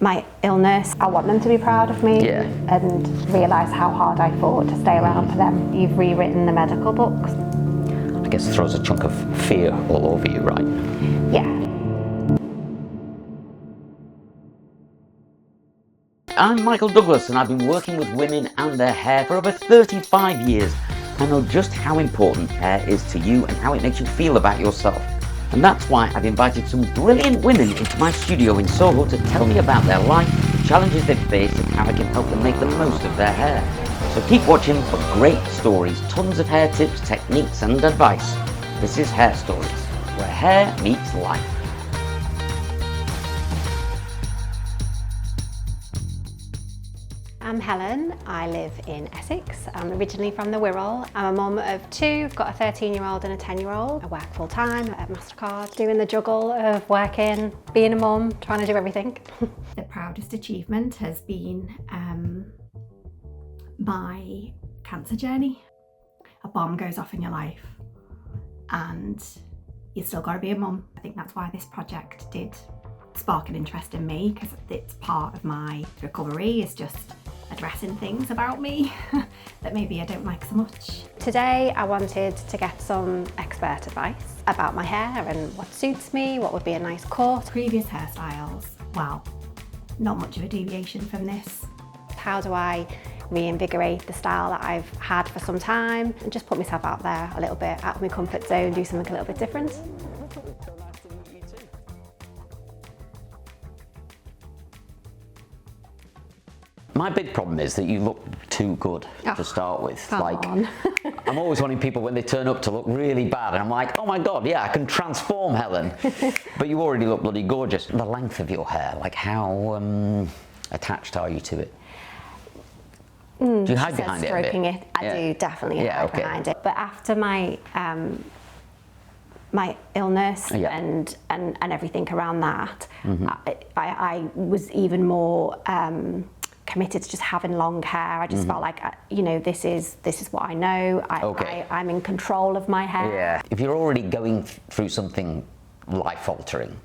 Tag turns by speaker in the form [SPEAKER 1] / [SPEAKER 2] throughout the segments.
[SPEAKER 1] my illness. I want them to be proud of me and realise how hard I fought to stay around for them. You've rewritten the medical books.
[SPEAKER 2] I guess it throws a chunk of fear all over you, right?
[SPEAKER 1] Yeah.
[SPEAKER 2] I'm Michael Douglas, and I've been working with women and their hair for over 35 years. I know just how important hair is to you and how it makes you feel about yourself. And that's why I've invited some brilliant women into my studio in Soho to tell me about their life, the challenges they've faced, and how I can help them make the most of their hair. So keep watching for great stories, tons of hair tips, techniques and advice. This is Hair Stories, where hair meets life.
[SPEAKER 1] I'm Helen. I live in Essex. I'm originally from the Wirral. I'm a mum of two. I've got a 13-year-old and a 10-year-old. I work full-time at MasterCard, doing the juggle of working, being a mum, trying to do everything. The proudest achievement has been my cancer journey. A bomb goes off in your life and you still got to be a mum. I think that's why this project did spark an interest in me, because it's part of my recovery, is just addressing things about me that maybe I don't like so much. Today I wanted to get some expert advice about my hair and what suits me, what would be a nice cut. Previous hairstyles, well, not much of a deviation from this. How do I reinvigorate the style that I've had for some time and just put myself out there a little bit, out of my comfort zone, do something a little bit different.
[SPEAKER 2] My big problem is that you look too good to start with.
[SPEAKER 1] Come on.
[SPEAKER 2] I'm always wanting people when they turn up to look really bad, and I'm like, oh my God, yeah, I can transform Helen. But you already look bloody gorgeous. The length of your hair, like how attached are you to it? Do you hide behind it a bit?
[SPEAKER 1] Stroking it, I do definitely hide behind it. But after my my illness and everything around that, I was even more committed to just having long hair. I just felt like, you know, this is what I know. I'm in control of my hair.
[SPEAKER 2] Yeah. If you're already going through something life-altering,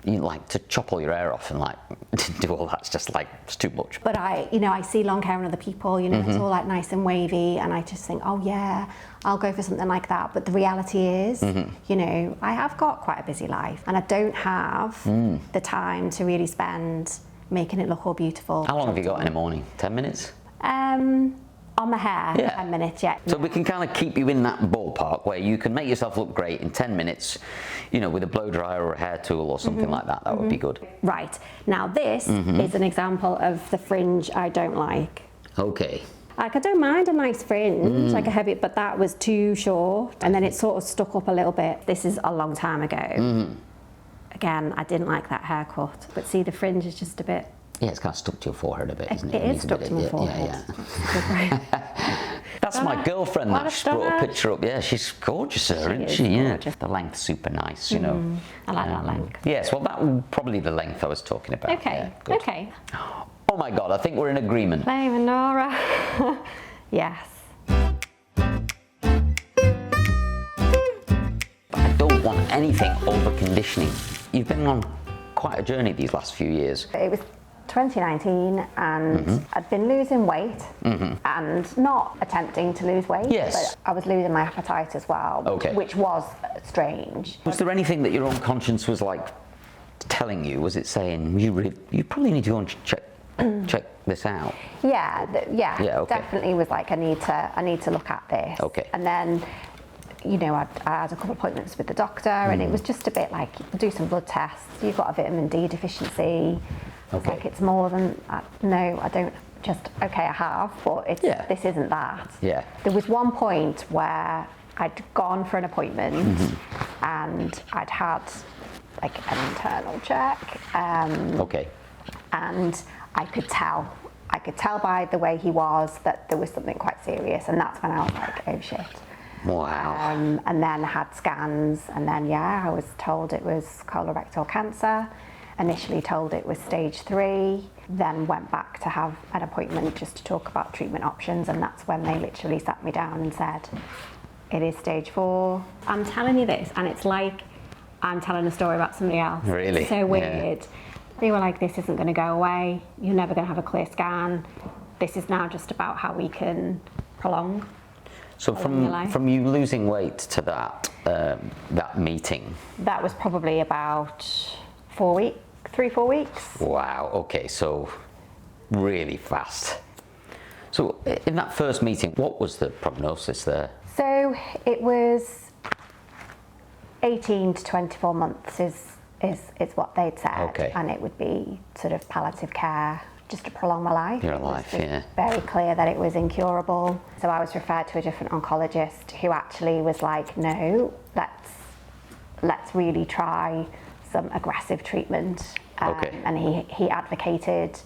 [SPEAKER 2] you like to chop all your hair off and like do all that's just like, it's too much.
[SPEAKER 1] But I see long hair in other people, you know, it's all like nice and wavy, and I just think, oh yeah, I'll go for something like that. But the reality is, you know, I have got quite a busy life and I don't have the time to really spend making it look all beautiful.
[SPEAKER 2] How long have you got in the morning? 10 minutes?
[SPEAKER 1] On my hair, 10 minutes, So
[SPEAKER 2] we can kind of keep you in that ballpark where you can make yourself look great in 10 minutes, you know, with a blow dryer or a hair tool or something like that. That would be good.
[SPEAKER 1] Right. Now this is an example of the fringe I don't like.
[SPEAKER 2] Okay.
[SPEAKER 1] Like, I don't mind a nice fringe, like a heavy, but that was too short, and then it sort of stuck up a little bit. This is a long time ago. Again, I didn't like that haircut, but see, the fringe is just a bit...
[SPEAKER 2] Yeah, it's kind of stuck to your forehead a bit, isn't it?
[SPEAKER 1] It is stuck to my forehead.
[SPEAKER 2] That's my girlfriend that just brought a picture up. Yeah, she's gorgeous, isn't she? Yeah. The length's super nice, you know.
[SPEAKER 1] I like that length.
[SPEAKER 2] Yes, well, that was probably the length I was talking about.
[SPEAKER 1] Okay, okay.
[SPEAKER 2] Oh my God, I think we're in agreement.
[SPEAKER 1] Play Nora. Yes.
[SPEAKER 2] I don't want anything over conditioning. You've been on quite a journey these last few years.
[SPEAKER 1] It was 2019 and I'd been losing weight and not attempting to lose weight, but I was losing my appetite as well, which was strange.
[SPEAKER 2] Was there anything that your own conscience was like telling you? Was it saying, you probably need to go and check this out?
[SPEAKER 1] Yeah, definitely was like, I need to look at this. And then, you know, I had a couple of appointments with the doctor and it was just a bit like, do some blood tests, you've got a vitamin D deficiency. It's like, it's more than, no, I don't, just, okay, I have, but it's, this isn't that. There was one point where I'd gone for an appointment and I'd had like an internal check. And I could tell by the way he was that there was something quite serious, and that's when I was like, oh shit.
[SPEAKER 2] Wow.
[SPEAKER 1] And then had scans, and then I was told it was colorectal cancer. Initially told it was stage 3, then went back to have an appointment just to talk about treatment options, and that's when they literally sat me down and said, it is stage 4. I'm telling you this, and it's like I'm telling a story about somebody else.
[SPEAKER 2] Really?
[SPEAKER 1] It's so weird. They were like, this isn't going to go away. You're never going to have a clear scan. This is now just about how we can prolong.
[SPEAKER 2] So from you losing weight to that meeting? That
[SPEAKER 1] was probably about 3-4 weeks.
[SPEAKER 2] Wow, okay, so really fast. So in that first meeting, what was the prognosis there?
[SPEAKER 1] So it was 18 to 24 months is what they'd said.
[SPEAKER 2] Okay.
[SPEAKER 1] And it would be sort of palliative care, just to prolong my life.
[SPEAKER 2] Your life, yeah.
[SPEAKER 1] Very clear that it was incurable. So I was referred to a different oncologist who actually was like, no, let's really try some aggressive treatment.
[SPEAKER 2] Okay.
[SPEAKER 1] And he advocated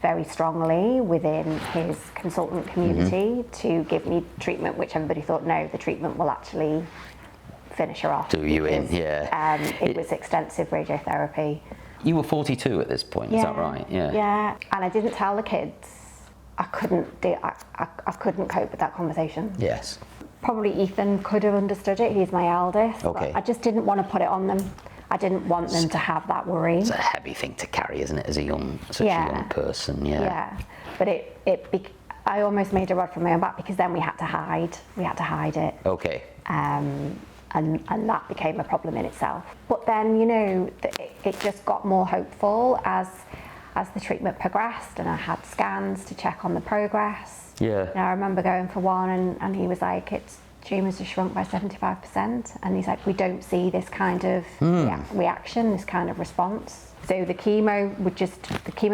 [SPEAKER 1] very strongly within his consultant community to give me treatment, which everybody thought, no, the treatment will actually finish her off.
[SPEAKER 2] Do you in, yeah.
[SPEAKER 1] It was extensive radiotherapy.
[SPEAKER 2] You were 42 at this point, is that right? Yeah.
[SPEAKER 1] Yeah, and I didn't tell the kids. I couldn't cope with that conversation.
[SPEAKER 2] Yes.
[SPEAKER 1] Probably Ethan could have understood it. He's my eldest.
[SPEAKER 2] Okay.
[SPEAKER 1] But I just didn't want to put it on them. I didn't want them to have that worry.
[SPEAKER 2] It's a heavy thing to carry, isn't it, as a young person? Yeah.
[SPEAKER 1] Yeah, but I almost made a rod from my own back, because then we had to hide. We had to hide it.
[SPEAKER 2] Okay.
[SPEAKER 1] And that became a problem in itself. But then, you know, it just got more hopeful as the treatment progressed, and I had scans to check on the progress.
[SPEAKER 2] Yeah.
[SPEAKER 1] And I remember going for one, and he was like, its tumours have shrunk by 75%, and he's like, we don't see this kind of reaction, this kind of response. So the chemo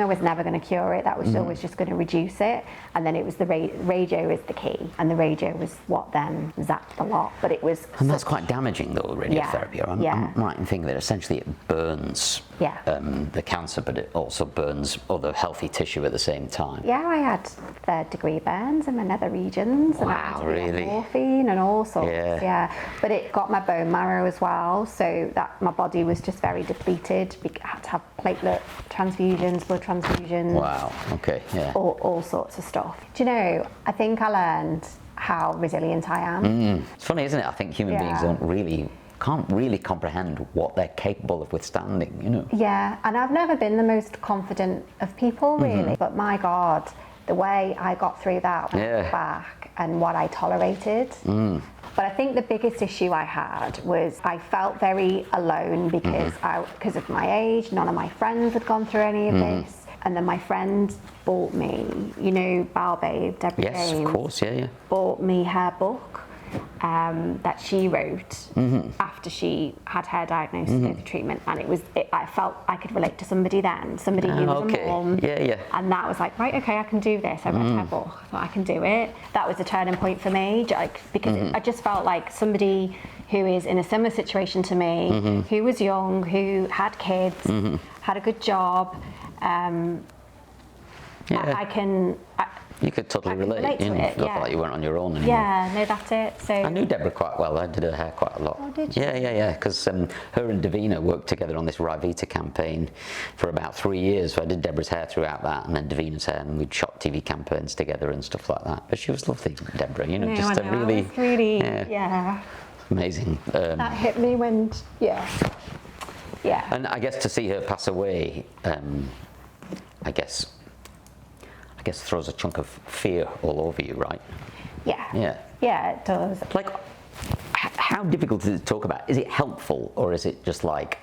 [SPEAKER 1] was never going to cure it. That was always just going to reduce it. And then it was the radio is the key, and the radio was what then zapped a lot. But it was.
[SPEAKER 2] And that's quite damaging, though, radiotherapy. I'm right in thinking that essentially it burns the cancer, but it also burns other healthy tissue at the same time.
[SPEAKER 1] Yeah, I had third-degree burns in my nether regions.
[SPEAKER 2] Wow,
[SPEAKER 1] and I had to
[SPEAKER 2] really?
[SPEAKER 1] Morphine and all sorts.
[SPEAKER 2] Yeah.
[SPEAKER 1] But it got my bone marrow as well, so that my body was just very depleted. I had to have platelet transfusions, blood transfusions.
[SPEAKER 2] Wow, okay, yeah.
[SPEAKER 1] All sorts of stuff. Do you know, I think I learned how resilient I am.
[SPEAKER 2] It's funny, isn't it? I think human beings can't really comprehend what they're capable of withstanding, you know?
[SPEAKER 1] Yeah, and I've never been the most confident of people, really. But my God, the way I got through that back, and what I tolerated. But I think the biggest issue I had was I felt very alone, because of my age. None of my friends had gone through any of this. And then my friend bought me, you know, Bowelbabe, Deborah James.
[SPEAKER 2] Yes, of course, yeah.
[SPEAKER 1] Bought me her book that she wrote after she had her diagnosis with treatment, and I felt I could relate to somebody then, somebody who was a mum.
[SPEAKER 2] Yeah.
[SPEAKER 1] And that was like, right, okay, I can do this. I read her book, I thought I can do it. That was a turning point for me, because I just felt like somebody who is in a similar situation to me, who was young, who had kids, had a good job.
[SPEAKER 2] You could totally relate. You felt like you weren't on your own anymore.
[SPEAKER 1] Yeah, no, that's it. So
[SPEAKER 2] I knew Deborah quite well. I did her hair quite a lot.
[SPEAKER 1] Oh, did you?
[SPEAKER 2] Yeah. Because her and Davina worked together on this Rivita campaign for about 3 years. So I did Deborah's hair throughout that, and then Davina's hair, and we'd shot TV campaigns together and stuff like that. But she was lovely, Deborah. You know,
[SPEAKER 1] really,
[SPEAKER 2] amazing.
[SPEAKER 1] That hit me when, yeah.
[SPEAKER 2] And I guess to see her pass away, I guess throws a chunk of fear all over you, right?
[SPEAKER 1] Yeah, it does.
[SPEAKER 2] Like, how difficult is it to talk about? Is it helpful, or is it just like,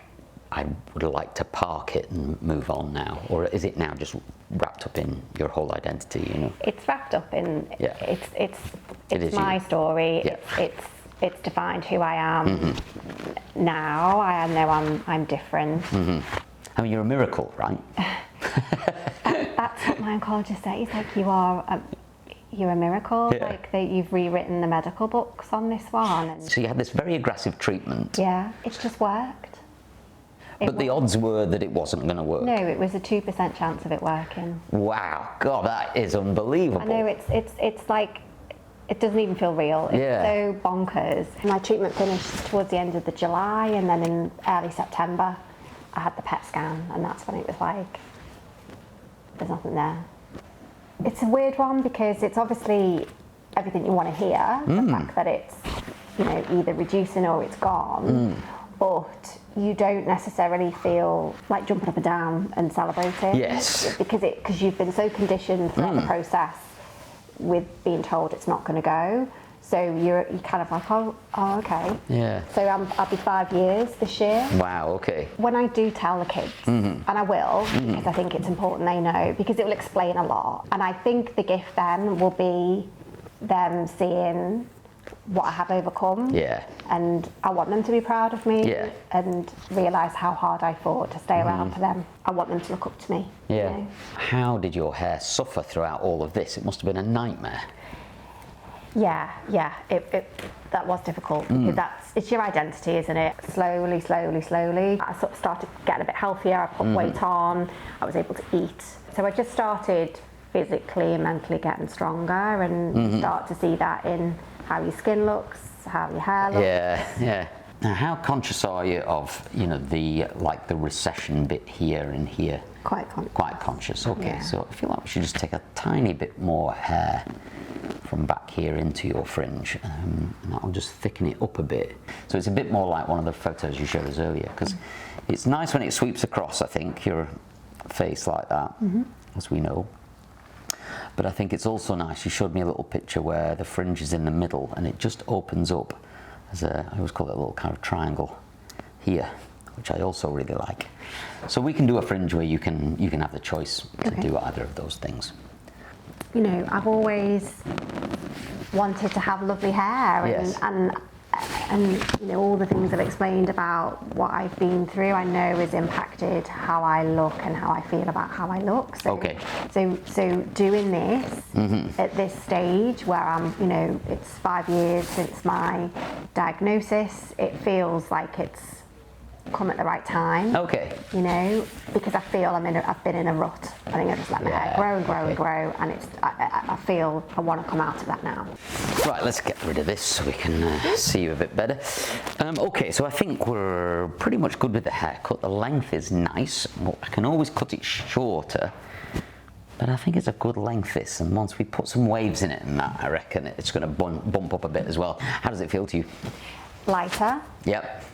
[SPEAKER 2] I would like to park it and move on now, or is it now just wrapped up in your whole identity? You know,
[SPEAKER 1] it's wrapped up in it's my story.
[SPEAKER 2] Yeah.
[SPEAKER 1] It's defined who I am now. I know I'm different.
[SPEAKER 2] I mean, you're a miracle, right?
[SPEAKER 1] That's what my oncologist said. He's like, you're a miracle.
[SPEAKER 2] Yeah.
[SPEAKER 1] Like that you've rewritten the medical books on this one. And
[SPEAKER 2] so you had this very aggressive treatment.
[SPEAKER 1] Yeah, it just worked.
[SPEAKER 2] But the odds were that it wasn't going to work.
[SPEAKER 1] No, it was a 2% chance of it working.
[SPEAKER 2] Wow, God, that is unbelievable.
[SPEAKER 1] I know, it's like, it doesn't even feel real. It's so bonkers. My treatment finished towards the end of the July, and then in early September, I had the PET scan, and that's when it was like, there's nothing there. It's a weird one, because it's obviously everything you want to hear, the fact that it's, you know, either reducing or it's gone, but you don't necessarily feel like jumping up and down and celebrating.
[SPEAKER 2] Yes.
[SPEAKER 1] Because you've been so conditioned throughout the process with being told it's not going to go. So you're kind of like, oh, okay.
[SPEAKER 2] Yeah.
[SPEAKER 1] So I'll be 5 years this year.
[SPEAKER 2] Wow, okay.
[SPEAKER 1] When I do tell the kids, and I will, because I think it's important they know, because it will explain a lot. And I think the gift then will be them seeing what I have overcome.
[SPEAKER 2] Yeah.
[SPEAKER 1] And I want them to be proud of me.
[SPEAKER 2] Yeah.
[SPEAKER 1] And realise how hard I fought to stay around for them. I want them to look up to me.
[SPEAKER 2] Yeah.
[SPEAKER 1] You know?
[SPEAKER 2] How did your hair suffer throughout all of this? It must have been a nightmare.
[SPEAKER 1] Yeah, that was difficult. It's your identity, isn't it? Slowly, I sort of started getting a bit healthier. I put weight on. I was able to eat. So I just started physically and mentally getting stronger, and start to see that in how your skin looks, how your hair looks.
[SPEAKER 2] Yeah. Now, how conscious are you of, the recession bit here and here?
[SPEAKER 1] Quite conscious.
[SPEAKER 2] Quite conscious. Okay.
[SPEAKER 1] Yeah.
[SPEAKER 2] So I feel like we should just take a tiny bit more hair from back here into your fringe, and I'll just thicken it up a bit. So it's a bit more like one of the photos you showed us earlier, because it's nice when it sweeps across, I think, your face like that, as we know. But I think it's also nice, you showed me a little picture where the fringe is in the middle and it just opens up as I always call it a little kind of triangle here, which I also really like. So we can do a fringe where you can have the choice to do either of those things.
[SPEAKER 1] I've always wanted to have lovely hair, and all the things I've explained about what I've been through, I know has impacted how I look and how I feel about how I look. So doing this at this stage where I'm, it's 5 years since my diagnosis, it feels like it's come at the right time.
[SPEAKER 2] Okay.
[SPEAKER 1] Because I feel I've been in a rut. I think I just let my hair grow and grow and grow, and I feel I want to come out of that now.
[SPEAKER 2] Right, let's get rid of this so we can see you a bit better. Okay, so I think we're pretty much good with the haircut. The length is nice. I can always cut it shorter, but I think it's a good length this, and once we put some waves in it and that, I reckon it's going to bump up a bit as well. How does it feel to you?
[SPEAKER 1] Lighter.
[SPEAKER 2] Yep.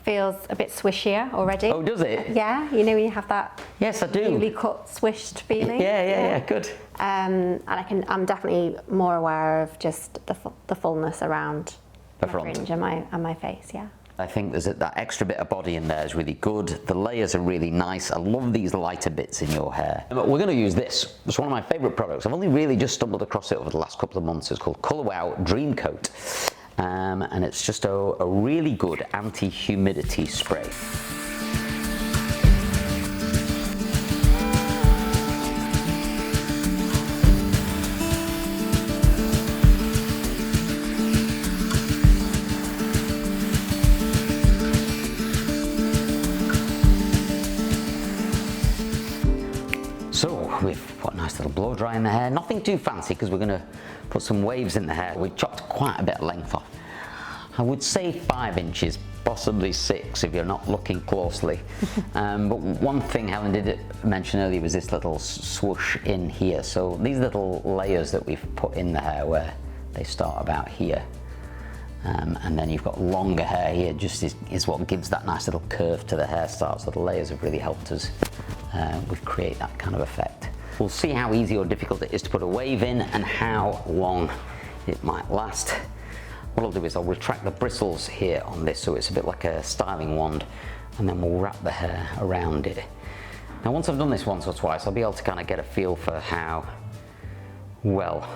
[SPEAKER 1] Feels a bit swishier already.
[SPEAKER 2] Oh, does it?
[SPEAKER 1] Yeah, when you have that.
[SPEAKER 2] Yes, I do.
[SPEAKER 1] Newly cut, swished feeling.
[SPEAKER 2] Yeah, good.
[SPEAKER 1] And I'm definitely more aware of just the fullness around
[SPEAKER 2] The
[SPEAKER 1] my
[SPEAKER 2] front.
[SPEAKER 1] fringe and my face. Yeah.
[SPEAKER 2] I think that extra bit of body in there is really good. The layers are really nice. I love these lighter bits in your hair. But we're going to use this. It's one of my favourite products. I've only really just stumbled across it over the last couple of months. It's called Colour Wow Dream Coat. And it's just a really good anti-humidity spray. So we've got a nice little blow dry in the hair. Nothing too fancy because we're going to put some waves in the hair. We've chopped quite a bit of length off. I would say 5 inches, possibly 6 if you're not looking closely. But one thing Helen did mention earlier was this little swoosh in here. So these little layers that we've put in the hair where they start about here. And then you've got longer hair here, just is what gives that nice little curve to the hairstyle. So the layers have really helped us with create that kind of effect. We'll see how easy or difficult it is to put a wave in and how long it might last. What I'll do is I'll retract the bristles here on this so it's a bit like a styling wand, and then we'll wrap the hair around it. Now once I've done this once or twice, I'll be able to kind of get a feel for how well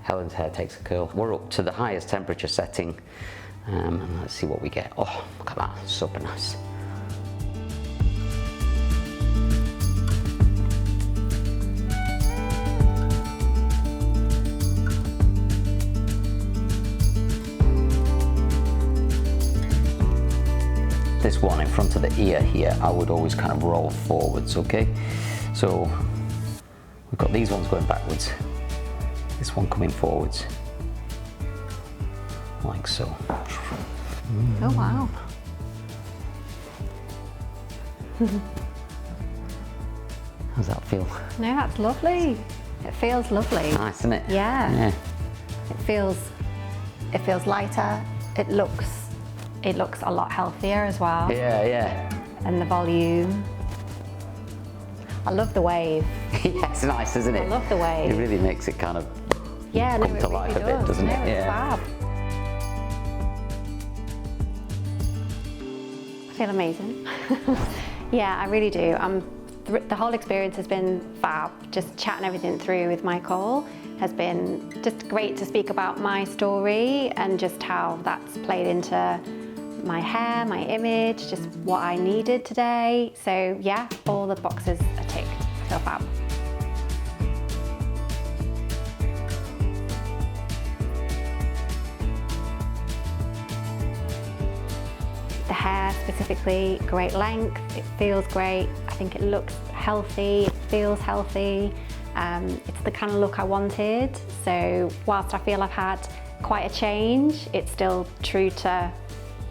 [SPEAKER 2] Helen's hair takes a curl. We're up to the highest temperature setting, and let's see what we get. Oh, look at that, super nice. This one in front of the ear here, I would always kind of roll forwards, okay? So we've got these ones going backwards, this one coming forwards, like so.
[SPEAKER 1] Oh wow.
[SPEAKER 2] How's that feel?
[SPEAKER 1] No, that's lovely. It feels lovely.
[SPEAKER 2] Nice, isn't it?
[SPEAKER 1] Yeah.
[SPEAKER 2] Yeah.
[SPEAKER 1] It feels lighter. It looks
[SPEAKER 3] it looks a lot healthier as well.
[SPEAKER 2] Yeah.
[SPEAKER 3] And the volume. I love the wave.
[SPEAKER 2] Yeah, it's nice, isn't it?
[SPEAKER 3] I love the wave.
[SPEAKER 2] It really makes it kind of
[SPEAKER 3] Yeah,
[SPEAKER 2] come to life a bit, doesn't it?
[SPEAKER 3] It's fab. I feel amazing. Yeah, I really do. The whole experience has been fab. Just chatting everything through with Michael has been just great to speak about my story and just how that's played into my hair, my image, just what I needed today. So yeah, all the boxes are ticked. I feel fab. The hair specifically, great length, it feels great. I think it looks healthy, it feels healthy. It's the kind of look I wanted. So whilst I feel I've had quite a change, it's still true to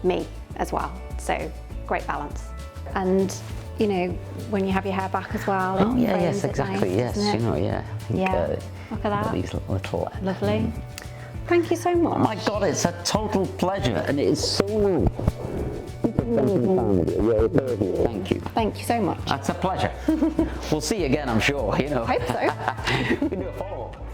[SPEAKER 3] me as well. So great balance. And you know, when you have your hair back as well.
[SPEAKER 2] Oh yeah, yes, exactly,
[SPEAKER 3] nice,
[SPEAKER 2] yes. You know, yeah. I think,
[SPEAKER 3] yeah. Look at that.
[SPEAKER 2] These little.
[SPEAKER 3] Lovely. Thank you so much.
[SPEAKER 2] Oh my God, it's a total pleasure, and it is so nice. Thank you.
[SPEAKER 3] Thank you so much.
[SPEAKER 2] That's a pleasure. We'll see you again, I'm sure. You know.
[SPEAKER 3] I hope so.
[SPEAKER 2] We can do a follow-up.